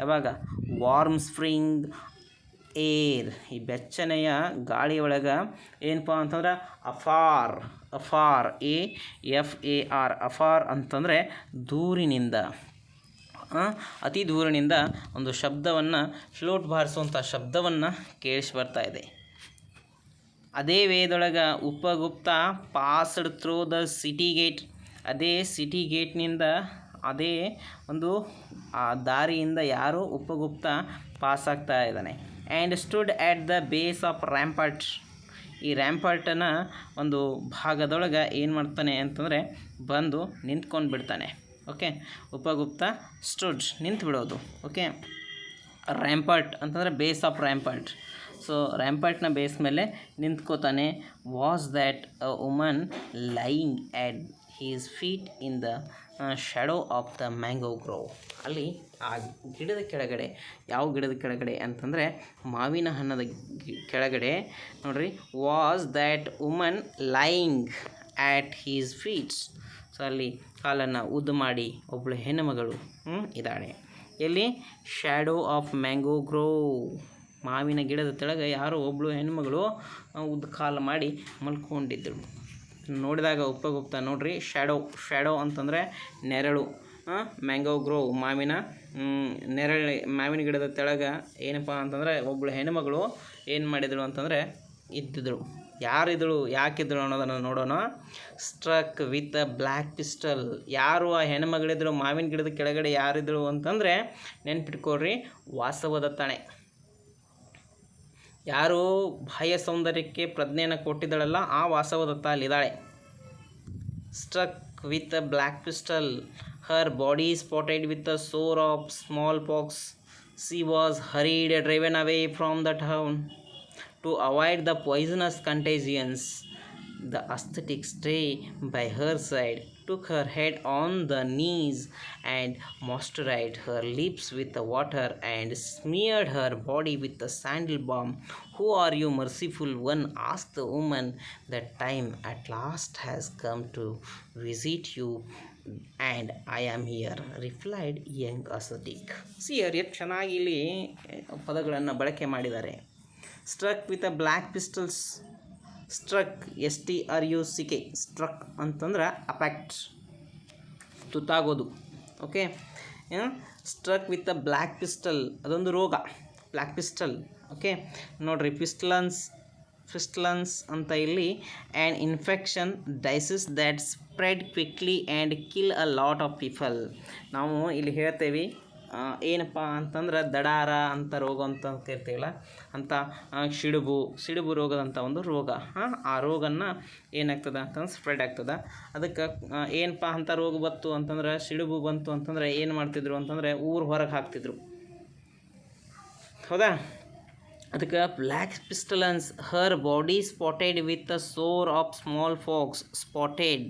ಯಾವಾಗ? ವಾರ್ಮ್ ಸ್ಪ್ರಿಂಗ್ ಏರ್, ಈ ಬೆಚ್ಚನೆಯ ಗಾಳಿಯೊಳಗೆ ಏನಪ್ಪ ಅಂತಂದ್ರೆ ಅಫಾರ್, AFAR, ಅಫಾರ್ ಅಂತಂದರೆ ದೂರಿನಿಂದ, ಅತಿ ದೂರಿನಿಂದ ಒಂದು ಶಬ್ದವನ್ನು, ಫ್ಲೂಟ್ ಬಾರಿಸುವಂಥ ಶಬ್ದವನ್ನು ಕೇಳಿಸಿ ಬರ್ತಾ ಇದೆ. ಅದೇ ವೇದೊಳಗೆ Upagupta passed through the city gate. ಅದೇ ಸಿಟಿ ಗೇಟ್ನಿಂದ, ಅದೇ ಒಂದು ಆ ದಾರಿಯಿಂದ ಯಾರು ಉಪಗುಪ್ತ ಪಾಸ್ ಆಗ್ತಾ ಇದ್ದಾನೆ. And stood at the base of rampart. ಈ ರ್ಯಾಂಪರ್ಟನ ಒಂದು ಭಾಗದೊಳಗೆ ಏನು ಮಾಡ್ತಾನೆ ಅಂತಂದರೆ, ಬಂದು ನಿಂತ್ಕೊಂಡು ಬಿಡ್ತಾನೆ. ಓಕೆ, ಉಪಗುಪ್ತ ಸ್ಟುಡ್, ನಿಂತು ಬಿಡೋದು. ಓಕೆ, ರ್ಯಾಂಪರ್ಟ್ ಅಂತಂದರೆ ಬೇಸ್ ಆಫ್ ರ್ಯಾಂಪರ್ಟ್. ಸೊ ರ್ಯಾಂಪರ್ಟ್ನ ಬೇಸ್ ಮೇಲೆ ನಿಂತ್ಕೋತಾನೆ. Was that a woman lying at his feet in the shadow of the mango grove. ಅಲ್ಲಿ ಆ ಗಿಡದ ಕೆಳಗಡೆ, ಯಾವ ಗಿಡದ ಕೆಳಗಡೆ ಅಂತಂದರೆ ಮಾವಿನ ಹಣ್ಣದ ಕೆಳಗಡೆ ನೋಡ್ರಿ. Was that woman lying at his feets. So ಅಲ್ಲಿ ಕಾಲನ್ನು ಉದ್ದು ಮಾಡಿ ಒಬ್ಬಳು ಹೆಣ್ಣುಮಗಳು ಇದ್ದಾಳೆ. ಎಲ್ಲಿ? Shadow of mango grove. ಮಾವಿನ ಗಿಡದ ತೆಳಗೆ ಯಾರೋ ಒಬ್ಬಳು ಹೆಣ್ಣುಮಗಳು ಉದ್ದ ಕಾಲು ಮಾಡಿ ಮಲ್ಕೊಂಡಿದ್ದಳು. ನೋಡಿದಾಗ ಉಪಗುಪ್ತ ನೋಡ್ರಿ. ಶ್ಯಾಡೋ ಅಂತಂದರೆ ನೆರಳು. ಮ್ಯಾಂಗೋ ಗ್ರೋವ್ ಮಾವಿನ ಮಾವಿನ ಗಿಡದ ತೆಳಗೆ ಏನಪ್ಪ ಅಂತಂದರೆ ಒಬ್ಬಳು ಹೆಣ್ಣುಮಗಳು ಏನು ಮಾಡಿದಳು ಅಂತಂದರೆ ಇದ್ದಿದ್ದಳು. ಯಾರಿದ್ದಳು, ಯಾಕಿದ್ದಳು ಅನ್ನೋದನ್ನು ನೋಡೋಣ. Struck with a black pistol. ಯಾರು ಆ ಹೆಣ್ಣುಮಗಳಿದ್ದಳು ಮಾವಿನ ಗಿಡದ ಕೆಳಗಡೆ ಯಾರಿದ್ದಳು ಅಂತಂದರೆ ನೆನ್ಪಿಟ್ಕೊಳ್ರಿ, ವಾಸವದತ್ತಣೆ. ಯಾರು ಬಾಹ್ಯ ಸೌಂದರ್ಯಕ್ಕೆ ಪ್ರಜ್ಞೆಯನ್ನು ಕೊಟ್ಟಿದ್ದಳಲ್ಲ ಆ ವಾಸವದತ್ತ ಅಲ್ಲಿದ್ದಾಳೆ. Struck with a black pistol, her body spotted with a sore of smallpox, she was hurried driven away from the town to avoid the poisonous contagions. The ascetic stay by her side, took her head on the knees and moisturized her lips with the water and smeared her body with the sandal balm. Who are you, merciful one? Asked the woman. The time at last has come to visit you and I am here, replied young ascetic. See here, ಎಷ್ಟು ಚೆನ್ನಾಗಿ ಇಲ್ಲಿ ಪದಗಳನ್ನು ಬಳಕೆ ಮಾಡಿದ್ದಾರೆ. Struck with a black pistols. Struck STRUCK. Struck ಅಂತಂದ್ರೆ affect, ತುತ್ತಾಗೋದು. Okay, struck with a black pistol ಅದೊಂದು ರೋಗ, ಬ್ಲ್ಯಾಕ್ ಪಿಸ್ಟಲ್. ಓಕೆ ನೋಡ್ರಿ, ಫಿಸ್ಟಲನ್ಸ್ ಅಂತ ಇಲ್ಲಿ and infection diseases that spread quickly and kill a lot of people. ನಾವು ಇಲ್ಲಿ ಹೇಳ್ತೇವೆ ಏನಪ್ಪ ಅಂತಂದ್ರೆ ದಡಾರ ಅಂತ ರೋಗ ಅಂತ ಕರಿತೀವಲ್ಲ ಅಂತ ಸಿಡುಬು ರೋಗದಂಥ ಒಂದು ರೋಗ. ಆ ರೋಗನ ಏನಾಗ್ತದೆ ಅಂತಂದ್ರೆ ಸ್ಪ್ರೆಡ್ ಆಗ್ತದೆ. ಅದಕ್ಕೆ ಏನಪ್ಪ ಅಂತ ರೋಗ ಬಂತು ಅಂತಂದ್ರೆ, ಸಿಡುಬು ಬಂತು ಅಂತಂದರೆ ಏನು ಮಾಡ್ತಿದ್ರು ಅಂತಂದರೆ ಊರು ಹೊರಗೆ ಹಾಕ್ತಿದ್ರು. ಹೌದಾ? ಅದಕ್ಕೆ black pestilence, her body spotted with a sore of smallpox. Spotted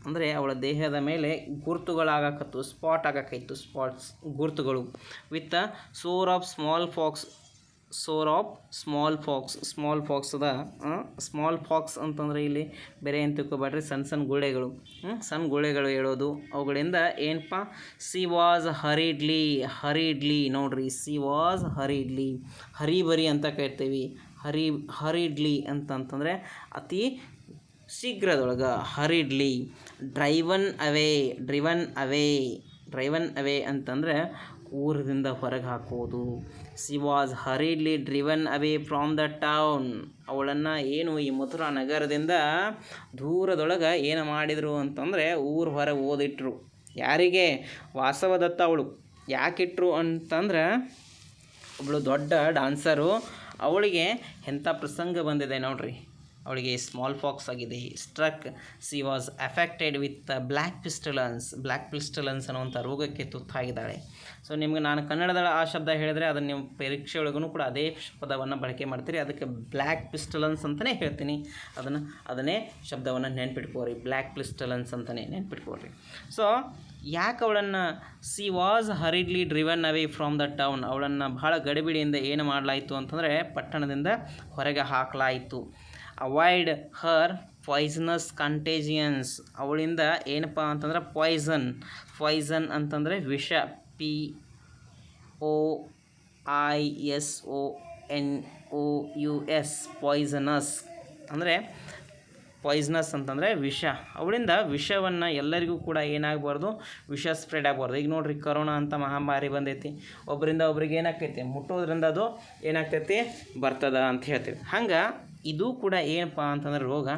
ಅಂದರೆ ಅವಳ ದೇಹದ ಮೇಲೆ ಗುರುತುಗಳಾಗಕತ್ತು, ಸ್ಪಾಟ್ ಆಗಕೈತು, ಸ್ಪಾಟ್ಸ್ ಗುರುತುಗಳು. With a sore of smallpox. Smallpox ಅದ. ಸ್ಮಾಲ್ ಫಾಕ್ಸ್ ಅಂತಂದರೆ ಇಲ್ಲಿ ಬೇರೆ ಏನು ತಿಳ್ಕೊಬೇಡ್ರಿ, ಸಣ್ಣ ಗುಳ್ಳೆಗಳು ಹೇಳೋದು. ಅವುಗಳಿಂದ ಏನಪ್ಪ, ಸಿ ವಾಸ್ ಹರಿಡ್ಲಿ ನೋಡ್ರಿ, ಸಿ ವಾಸ್ ಹರಿಬರಿ ಅಂತ ಕರಿತೀವಿ. ಹರಿಡ್ಲಿ ಅಂತಂತಂದರೆ ಅತಿ ಶೀಘ್ರದೊಳಗೆ, ಹರಿಡ್ಲಿ. ಡ್ರೈವನ್ ಅವೇ ಅಂತಂದರೆ ಊರದಿಂದ ಹೊರಗೆ ಹಾಕೋದು. C was ಹರಿಡ್ಲಿ driven away from the town. ಅವಳನ್ನು ಏನು ಈ ಮಥುರಾ ನಗರದಿಂದ ದೂರದೊಳಗೆ ಏನು ಮಾಡಿದರು ಅಂತಂದರೆ ಊರು ಹೊರಗೆ ಓದಿಟ್ರು. ಯಾರಿಗೆ? ವಾಸವದತ್ತ. ಅವಳು ಯಾಕಿಟ್ರು ಅಂತಂದ್ರೆ ಒಬ್ಬಳು ದೊಡ್ಡ ಡ್ಯಾನ್ಸರು, ಅವಳಿಗೆ ಎಂಥ ಪ್ರಸಂಗ ಬಂದಿದೆ ನೋಡ್ರಿ. ಅವಳಿಗೆ ಸ್ಮಾಲ್ ಫಾಕ್ಸ್ ಆಗಿದೆ. Struck, she was affected with black pestilence ಅನ್ನುವಂಥ ರೋಗಕ್ಕೆ ತುತ್ತಾಗಿದ್ದಾಳೆ. ಸೊ ನಿಮ್ಗೆ ನಾನು ಕನ್ನಡದ ಆ ಶಬ್ದ ಹೇಳಿದರೆ ಅದನ್ನು ನೀವು ಪರೀಕ್ಷೆ ಒಳಗೂ ಕೂಡ ಅದೇ ಪದವನ್ನು ಬಳಕೆ ಮಾಡ್ತೀರಿ. ಅದಕ್ಕೆ ಬ್ಲ್ಯಾಕ್ ಪಿಸ್ಟಲನ್ಸ್ ಅಂತಲೇ ಹೇಳ್ತೀನಿ. ಅದನ್ನೇ ಶಬ್ದವನ್ನು ನೆನ್ಪಿಟ್ಕೋರಿ, ಬ್ಲ್ಯಾಕ್ ಪಿಸ್ಟಲನ್ಸ್ ಅಂತಲೇ ನೆನ್ಪಿಟ್ಕೋರಿ. ಸೊ ಯಾಕೆ ಅವಳನ್ನು C was ಹರಿಡ್ಲಿ driven away from the town, ಅವಳನ್ನು ಭಾಳ ಗಡಿಬಿಡಿಯಿಂದ ಏನು ಮಾಡಲಾಯಿತು ಅಂತಂದರೆ ಪಟ್ಟಣದಿಂದ ಹೊರಗೆ ಹಾಕಲಾಯಿತು. ಅವಾಯ್ಡ್ ಹರ್ ಪಾಯ್ಸನಸ್ ಕಂಟೇಜಿಯನ್ಸ್, ಅವಳಿಂದ ಏನಪ್ಪ ಅಂತಂದ್ರೆ ಪಾಯ್ಸನ್ ಅಂತಂದರೆ ವಿಷ. POISONOUS, ಪಾಯ್ಸನಸ್ ಅಂದರೆ ಪಾಯ್ಸನಸ್ ಅಂತಂದರೆ ವಿಷ. ಅವಳಿಂದ ವಿಷವನ್ನು ಎಲ್ಲರಿಗೂ ಕೂಡ ಏನಾಗಬಾರ್ದು, ವಿಷ ಸ್ಪ್ರೆಡ್ ಆಗಬಾರ್ದು. ಈಗ ನೋಡಿರಿ, ಕೊರೋನಾ ಅಂತ ಮಹಾಮಾರಿ ಬಂದೈತಿ, ಒಬ್ಬರಿಂದ ಒಬ್ರಿಗೆ ಏನಾಗ್ತೈತಿ, ಮುಟ್ಟೋದ್ರಿಂದ ಅದು ಏನಾಗ್ತೈತಿ, ಬರ್ತದ ಅಂತ ಹೇಳ್ತೀವಿ. ಹಂಗೆ ಇದು ಕೂಡ ಏನಪ್ಪ ಅಂತಂದ್ರೆ ರೋಗ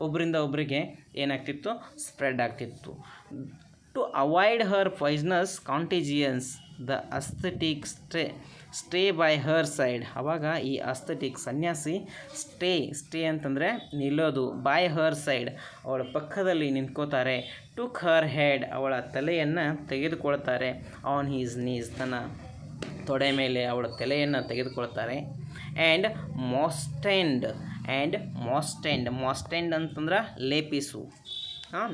ಒಬ್ಬರಿಂದ ಒಬ್ಬರಿಗೆ ಏನಾಗ್ತಿತ್ತು, ಸ್ಪ್ರೆಡ್ ಆಗ್ತಿತ್ತು. To avoid her poisonous contagions, the ascetic stay by her side. ಆವಾಗ ಈ ಅಸ್ಥೆಟಿಕ್ ಸನ್ಯಾಸಿ ಸ್ಟೇ ಅಂತಂದರೆ ನಿಲ್ಲೋದು, ಬೈ ಹರ್ ಸೈಡ್ ಅವಳ ಪಕ್ಕದಲ್ಲಿ ನಿಂತ್ಕೋತಾರೆ. ಟುಕ್ ಹರ್ ಹೆಡ್, ಅವಳ ತಲೆಯನ್ನು ತೆಗೆದುಕೊಳ್ತಾರೆ. ಆನ್ ಹೀಸ್ ನೀಸ್, ತನ್ನ ತೊಡೆ ಮೇಲೆ ಅವಳ ತಲೆಯನ್ನು ತೆಗೆದುಕೊಳ್ತಾರೆ. ಆ್ಯಂಡ್ ಮಾಸ್ಟೆಂಡ್ ಅಂತಂದ್ರೆ ಲೇಪಿಸು,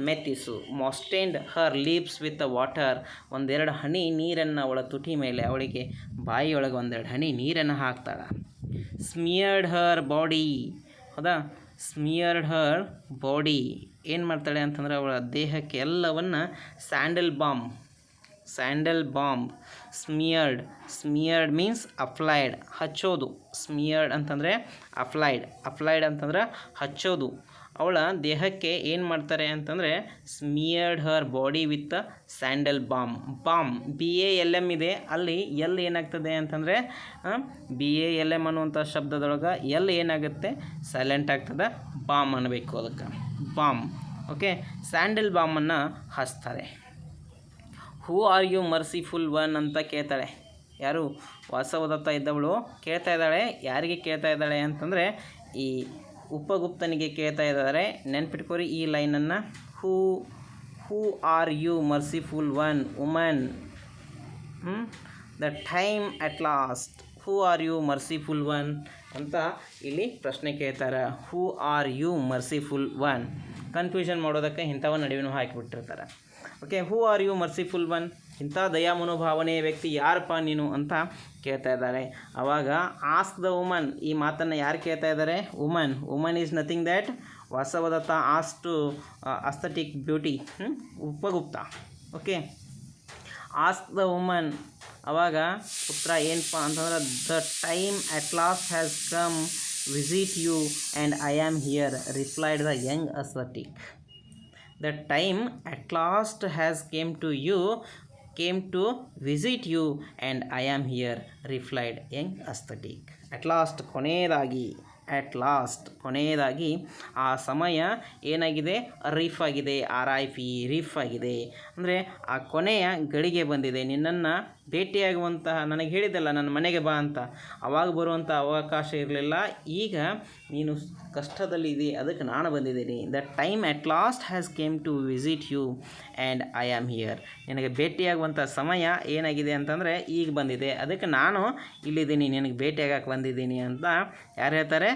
ಮೆತ್ತಿಸು. ಮಾಸ್ಟೆಂಡ್ ಹರ್ ಲೀಪ್ಸ್ ವಿತ್ ವಾಟರ್, ಒಂದೆರಡು ಹನಿ ನೀರನ್ನು ಅವಳ ತುಟಿ ಮೇಲೆ, ಅವಳಿಗೆ ಬಾಯಿಯೊಳಗೆ ಒಂದೆರಡು ಹನಿ ನೀರನ್ನು ಹಾಕ್ತಾಳೆ. ಸ್ಮಿಯರ್ಡ್ ಹರ್ ಬಾಡಿ, ಹೌದಾ, ಸ್ಮಿಯರ್ಡ್ ಹರ್ ಬಾಡಿ ಏನು ಮಾಡ್ತಾಳೆ ಅಂತಂದರೆ ಅವಳ ದೇಹಕ್ಕೆ ಎಲ್ಲವನ್ನು ಸ್ಯಾಂಡಲ್ ಬಾಂಬ್. ಸ್ಮಿಯರ್ಡ್ ಮೀನ್ಸ್ ಅಪ್ಲೈಡ್, ಹಚ್ಚೋದು. ಸ್ಮಿಯರ್ಡ್ ಅಂತಂದರೆ ಅಪ್ಲೈಡ್ ಅಂತಂದ್ರೆ ಹಚ್ಚೋದು. ಅವಳ ದೇಹಕ್ಕೆ ಏನು ಮಾಡ್ತಾರೆ ಅಂತಂದರೆ smeared her body with sandal balm BALM ಇದೆ, ಅಲ್ಲಿ ಎಲ್ ಏನಾಗ್ತದೆ ಅಂತಂದರೆ BALM ಅನ್ನುವಂಥ ಶಬ್ದದೊಳಗೆ ಎಲ್ ಏನಾಗುತ್ತೆ ಸೈಲೆಂಟ್ ಆಗ್ತದೆ, ಬಾಮ್ ಅನ್ನಬೇಕು ಅದಕ್ಕೆ ಬಾಮ್. ಓಕೆ, ಸ್ಯಾಂಡಲ್ ಬಾಮನ್ನು ಹಚ್ತಾರೆ. Who are you merciful one ಅಂತ ಕೇಳ್ತಾಳೆ. ಯಾರು ವಾಸವದತ್ತ ಇದ್ದವಳು ಕೇಳ್ತಾ ಇದ್ದಾಳೆ. ಯಾರಿಗೆ ಕೇಳ್ತಾ ಇದ್ದಾಳೆ ಅಂತಂದರೆ ಈ ಉಪಗುಪ್ತನಿಗೆ ಕೇಳ್ತಾ ಇದ್ದಾರೆ. ನೆನ್ಪಿಟ್ಕೋರಿ ಈ ಲೈನನ್ನು. Who are you merciful one woman, the time at last, who are you merciful one ಅಂತ ಇಲ್ಲಿ ಪ್ರಶ್ನೆ ಕೇಳ್ತಾರೆ. Who are you merciful one, confusion ಮಾಡೋದಕ್ಕೆ ಇಂಥವ ನಡುವೆನೂ ಹಾಕಿಬಿಟ್ಟಿರ್ತಾರೆ. Okay, who are you merciful one, ಇಂಥ ದಯಾ ಮನೋಭಾವನೆಯ ವ್ಯಕ್ತಿ ಯಾರಪ್ಪ ನೀನು ಅಂತ ಕೇಳ್ತಾ ಇದ್ದಾರೆ. ಆವಾಗ ಆಸ್ಕ್ ದ ವುಮನ್, ಈ ಮಾತನ್ನು ಯಾರು ಕೇಳ್ತಾ ಇದ್ದಾರೆ? Woman is nothing that Vasavadatta ask to aesthetic beauty, Upagupta. Okay, ask the woman, ಆವಾಗ ಉತ್ತರ ಏನಪ್ಪ ಅಂತಂದ್ರೆ the time at last has come visit you and I am here, replied the young aesthetic. The time at last has came to visit you and I am here, replied young aesthetic. At last ಕೊನೆಯದಾಗಿ ಆ ಸಮಯ ಏನಾಗಿದೆ? ರಿಫ್ ಆಗಿದೆ, RIP ರಿಫ್ ಆಗಿದೆ. ಅಂದರೆ ಆ ಕೊನೆಯ ಗಳಿಗೆ ಬಂದಿದೆ. ನಿನ್ನನ್ನು ಭೇಟಿಯಾಗುವಂತಹ, ನನಗೆ ಹೇಳಿದ್ದಲ್ಲ ನನ್ನ ಮನೆಗೆ ಬಾ ಅಂತ, ಆವಾಗ ಬರುವಂಥ ಅವಕಾಶ ಇರಲಿಲ್ಲ. ಈಗ ನೀನು ಕಷ್ಟದಲ್ಲಿದೆ, ಅದಕ್ಕೆ ನಾನು ಬಂದಿದ್ದೀನಿ. The time at last has came to visit you and I am here. ನಿನಗೆ ಭೇಟಿಯಾಗುವಂಥ ಸಮಯ ಏನಾಗಿದೆ ಅಂತಂದರೆ ಈಗ ಬಂದಿದೆ, ಅದಕ್ಕೆ ನಾನು ಇಲ್ಲಿದ್ದೀನಿ, ನಿನಗೆ ಭೇಟಿಯಾಗಕ್ಕೆ ಬಂದಿದ್ದೀನಿ ಅಂತ ಯಾರು ಹೇಳ್ತಾರೆ?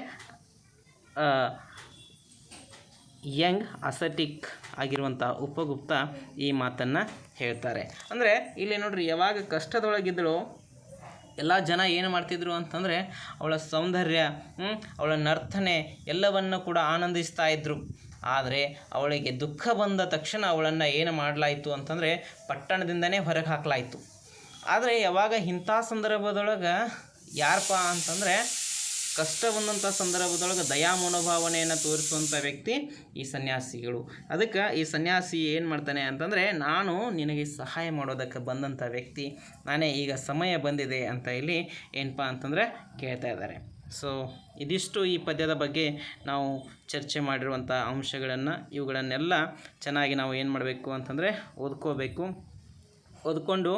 ಯಂಗ್ ಅಸೆಟಿಕ್ ಆಗಿರುವಂಥ ಉಪಗುಪ್ತ ಈ ಮಾತನ್ನು ಹೇಳ್ತಾರೆ. ಅಂದರೆ ಇಲ್ಲಿ ನೋಡ್ರಿ, ಯಾವಾಗ ಕಷ್ಟದೊಳಗಿದ್ದಳು ಎಲ್ಲ ಜನ ಏನು ಮಾಡ್ತಿದ್ರು ಅಂತಂದರೆ ಅವಳ ಸೌಂದರ್ಯ, ಅವಳ ನರ್ತನೆ ಎಲ್ಲವನ್ನು ಕೂಡ ಆನಂದಿಸ್ತಾ ಇದ್ದರು. ಆದರೆ ಅವಳಿಗೆ ದುಃಖ ಬಂದ ತಕ್ಷಣ ಅವಳನ್ನು ಏನು ಮಾಡಲಾಯಿತು ಅಂತಂದರೆ ಪಟ್ಟಣದಿಂದನೇ ಹೊರಗೆ ಹಾಕಲಾಯಿತು. ಆದರೆ ಯಾವಾಗ ಇಂಥ ಸಂದರ್ಭದೊಳಗೆ ಯಾರಪ್ಪ ಅಂತಂದರೆ ಕಷ್ಟ ಬಂದಂಥ ಸಂದರ್ಭದೊಳಗೆ ದಯಾ ಮನೋಭಾವನೆಯನ್ನು ತೋರಿಸುವಂಥ ವ್ಯಕ್ತಿ ಈ ಸನ್ಯಾಸಿಗಳು. ಅದಕ್ಕೆ ಈ ಸನ್ಯಾಸಿ ಏನು ಮಾಡ್ತಾನೆ ಅಂತಂದರೆ ನಾನು ನಿನಗೆ ಸಹಾಯ ಮಾಡೋದಕ್ಕೆ ಬಂದಂಥ ವ್ಯಕ್ತಿ ನಾನೇ, ಈಗ ಸಮಯ ಬಂದಿದೆ ಅಂತ ಇಲ್ಲಿ ಏನಪ್ಪ ಅಂತಂದರೆ ಕೇಳ್ತಾ ಇದ್ದಾರೆ. ಸೊ ಇದಿಷ್ಟು ಈ ಪದ್ಯದ ಬಗ್ಗೆ ನಾವು ಚರ್ಚೆ ಮಾಡಿರುವಂಥ ಅಂಶಗಳನ್ನು, ಇವುಗಳನ್ನೆಲ್ಲ ಚೆನ್ನಾಗಿ ನಾವು ಏನು ಮಾಡಬೇಕು ಅಂತಂದರೆ ಓದ್ಕೋಬೇಕು. ಓದ್ಕೊಂಡು